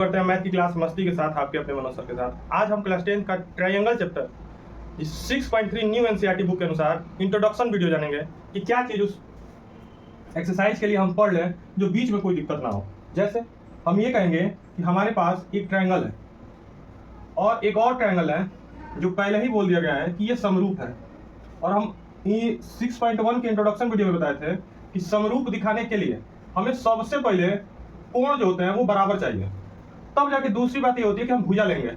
करते हैं मैथ की क्लास मस्ती के साथ आपके अपने मनोज सर के साथ। आज हम क्लास 10 का triangle chapter 6.3 new NCERT book के अनुसार इंट्रोडक्शन वीडियो जानेंगे कि क्या चीज़ उस एक्सरसाइज के लिए हम पढ़ लें जो बीच में कोई दिक्कत ना हो। जैसे हम ये कहेंगे कि हमारे पास एक ट्रायंगल है और एक और ट्रायंगल है जो पहले ही बोल दिया गया है कि ये समरूप है, और हम ये 6.1 के इंट्रोडक्शन वीडियो में बताए थे कि समरूप दिखाने के लिए हमें सबसे पहले कोण जो होते हैं वो बराबर चाहिए, तब जाके दूसरी बात ये होती है कि हम भुजा लेंगे,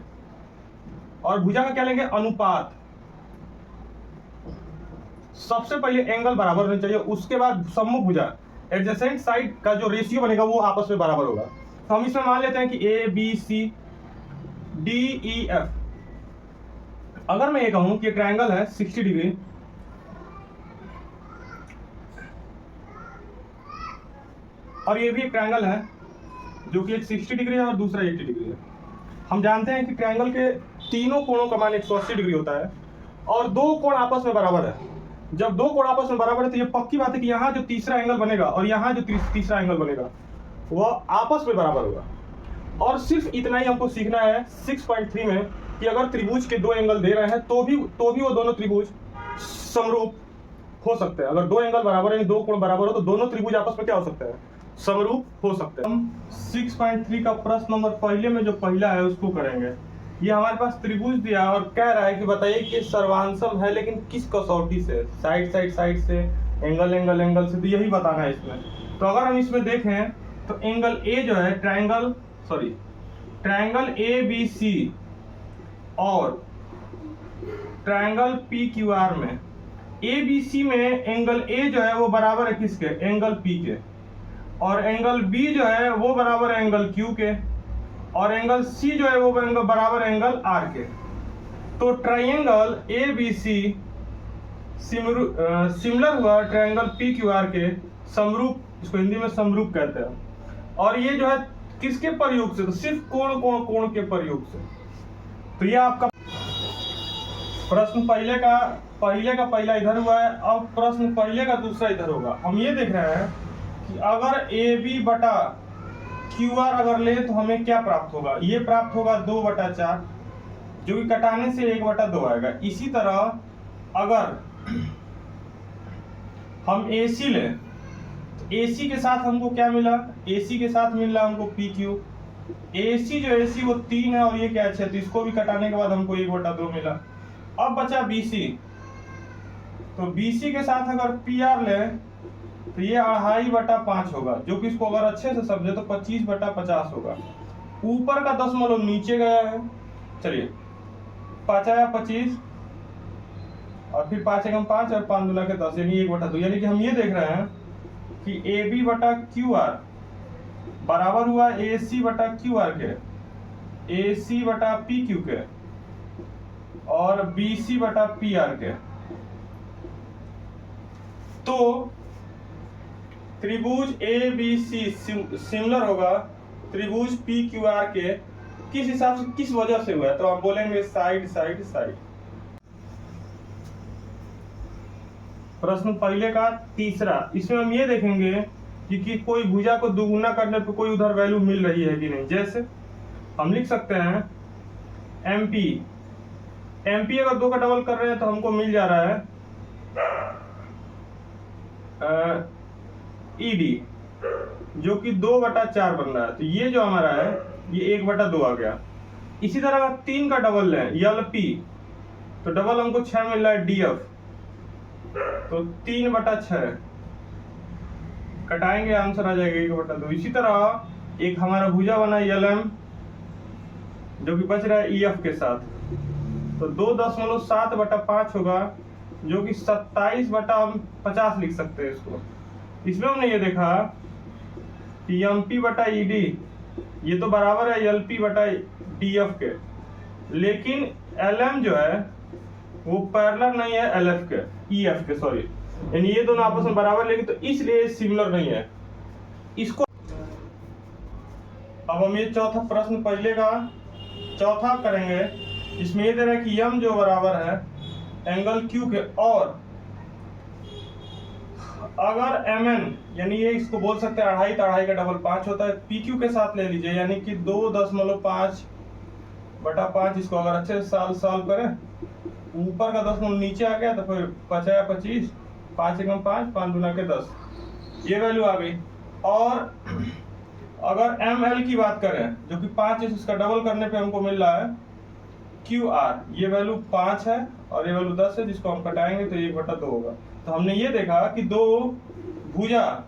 और भुजा का क्या लेंगे, अनुपात। सबसे पहले एंगल बराबर होना चाहिए, उसके बाद सम्मुख भुजा एडजेसेंट साइड का जो रेशियो बनेगा वो आपस में बराबर होगा। तो हम इसमें मान लेते हैं कि A B C D E F. अगर मैं ये कहूं कि ट्रायंगल है 60 डिग्री, और ये भी एक ट्रायंगल है जो कि एक 60 डिग्री है और दूसरा 80 डिग्री है। हम जानते हैं कि ट्रायंगल के तीनों कोणों का मान 180 डिग्री होता है और दो कोण आपस में बराबर है। जब दो कोण आपस में बराबर है तो ये पक्की बात है कि यहाँ जो तीसरा एंगल बनेगा और यहाँ जो तीसरा एंगल बनेगा वह आपस में बराबर होगा। और सिर्फ इतना ही हमको सीखना है 6.3 में कि अगर त्रिभुज के दो एंगल दे रहे हैं तो भी वो दोनों त्रिभुज समरूप हो सकते हैं। अगर दो एंगल बराबर है, दो कोण बराबर हो, तो दोनों त्रिभुज आपस में क्या हो सकते हैं, समरूप हो सकते हैं। हम 6.3 का प्रश्न नंबर पहले में जो पहला है उसको करेंगे। ये हमारे पास त्रिभुज दिया और कह रहा है कि बताइए कि सर्वांशम है लेकिन किस कसौटी से, साइड से, एंगल से, तो यही बताना है इसमें। तो अगर हम इसमें देखें तो एंगल ए जो है ट्रायंगल ए बी सी और ट्रायंगल पी क्यू आर में ए बी सी में एंगल ए जो है वो बराबर है किसके, एंगल पी के, और एंगल बी जो है वो बराबर है एंगल क्यू के, और एंगल सी जो है वो बराबर है एंगल आर के। तो triangle A B C similar हुआ ट्रायंगल पी क्यू आर के समरूप, इसको हिंदी में समरूप कहते हैं। और ये जो है किसके प्रयोग से, तो सिर्फ कोण के प्रयोग से। तो ये आपका प्रश्न पहले का पहला इधर हुआ है। अब प्रश्न पहले का दूसरा इधर होगा। हम ये देख रहे हैं कि अगर ए बी बटा क्यू आर अगर ले तो हमें क्या प्राप्त होगा, ये प्राप्त होगा 2/4, जो कि कटाने से 1/2 आएगा। इसी तरह अगर हम ए सी लें तो ए सी के साथ हमको क्या मिला, ए सी के साथ मिल रहा हमको पी क्यू। ए सी वो 3 है और ये क्या है 6, तो इसको भी कटाने के बाद हमको 1/2 मिला। अब बचा बी सी, तो बी सी के साथ अगर पी आर लें तो ये 2.5/5 होगा, जो कि इसको अगर अच्छे से समझे तो 25/50 होगा। ऊपर का 10 नीचे गया है, चलिए 5 आया 25 और फिर 5 एकम 5 और 5 दूना के 10, यानी 1/2। यानी कि हम ये देख रहे हैं कि ए बी बटा क्यू आर बराबर हुआ ए सी बटा क्यू आर के, ए सी बटा पी क्यू के, और बी सी बटा पी आर के। तो त्रिभुज ए बी सी सिमिलर होगा त्रिभुज पी क्यू आर के किस हिसाब से, किस वजह से हुआ है, तो हम बोलेंगे साइड। प्रश्न पहले का तीसरा, इसमें हम ये देखेंगे कि कोई भुजा को दुगुना करने पर कोई उधर वैल्यू मिल रही है कि नहीं। जैसे हम लिख सकते हैं एमपी अगर 2 का डबल कर रहे हैं तो हमको मिल जा रहा है ईडी, जो कि 2/4 बन रहा है। तो ये जो हमारा है ये 1/2 आ गया। इसी तरह 3 का डबल लें एलपी, तो डबल हमको 6 मिल रहा है डीएफ, तो 3/6 कटाएंगे, आंसर आ जाएगा 1/2। इसी तरह एक हमारा भुजा बना एलएम जो कि बच रहा है ईएफ के साथ, तो 2.7/5 होगा, जो कि 27/50 लिख सकते हैं इसको। इसमें हमने ये देखा कि एमपी बटा ईडी ये तो बराबर है एलपी बटा डीएफ के, लेकिन एलएम जो है वो पैरेलल नहीं है एलएफ के, ईएफ के, सॉरी, यानी ये दोनों आपस में बराबर, लेकिन तो इसलिए सिमिलर नहीं है इसको। अब हम ये चौथा प्रश्न पहले का चौथा करेंगे। इसमें ये दे रहा है कि एम जो बराबर है एंगल क्यू के, और अगर mn यानी ये इसको बोल सकते हैं अढ़ाई, तो अढ़ाई का डबल 5 होता है। pq के साथ ले लीजिए, यानी कि 2.5/5 इसको अगर अच्छे से सॉल्व करें, ऊपर का 10 नीचे आ गया तो फिर 25, 5 एकम 5, 5 दूना के 10, ये वैल्यू आ गई। और अगर ml की बात करें, जो कि 5 है, इसका डबल करने पे हमको मिल रहा है QR, ये वैल्यू 5 है और ये वैल्यू 10 है, जिसको हम कटाएंगे तो 1/2 होगा। तो हमने ये देखा कि दो भुजा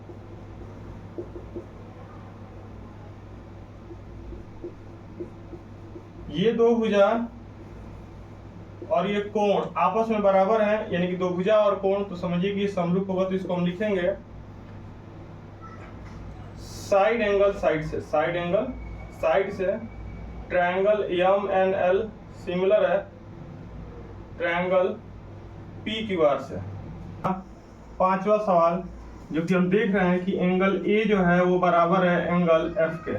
और ये कोण आपस में बराबर है, यानी कि दो भुजा और कोण, तो समझिए कि ये समरूप होगा। तो इसको हम लिखेंगे साइड एंगल साइड से ट्रायंगल MNL सिमिलर है ट्रायंगल PQR से। पांचवा सवाल जो कि हम देख रहे हैं कि एंगल A जो है वो बराबर है एंगल F के,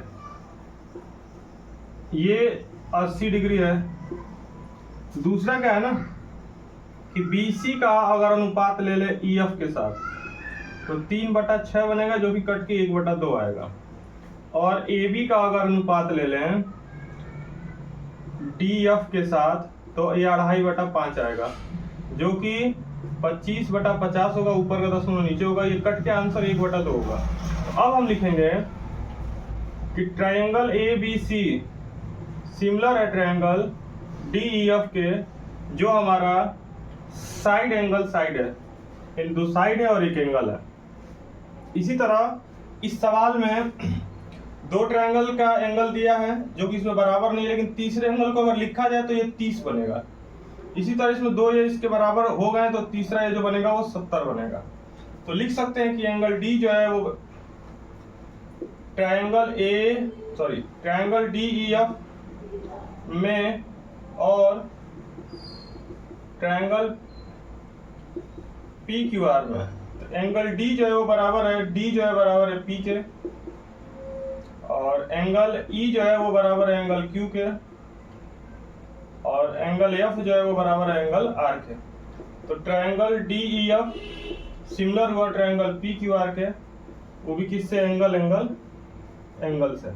ये 80 डिग्री है। दूसरा क्या है ना कि BC का अगर अनुपात ले ले EF के साथ तो 3/6 बनेगा, जो कि कट के 1/2 आएगा। और AB का अगर अनुपात ले लें DF के साथ तो ये 2.5/5 आएगा, जो कि 25/50 होगा, ऊपर का 10 नीचे होगा, ये कट के आंसर 1/2 होगा। तो अब हम लिखेंगे कि ट्रायंगल ABC सिमिलर है ट्रायंगल DEF के, जो हमारा साइड है, इन दो साइड है और एक एंगल है। इसी तरह इस सवाल में दो ट्रायंगल का एंगल दिया है जो कि इसमें बराबर नहीं है, लेकिन तीसरे एंगल को अगर लिखा जाए तो ये 30 बनेगा। इसी तरह इसमें दो ये इसके बराबर हो गए तो तीसरा ये जो बनेगा वो 70 बनेगा। तो लिख सकते हैं कि एंगल D जो है वो ट्रायंगल DEF में और ट्रायंगल PQR में, तो एंगल D जो है वो बराबर है P के, और एंगल E जो है वो बराबर है एंगल Q के, और एंगल F जो है वो बराबर है एंगल R के। तो ट्रायंगल DEF सिमिलर हुआ ट्रायंगल PQR के, वो भी किससे? एंगल से।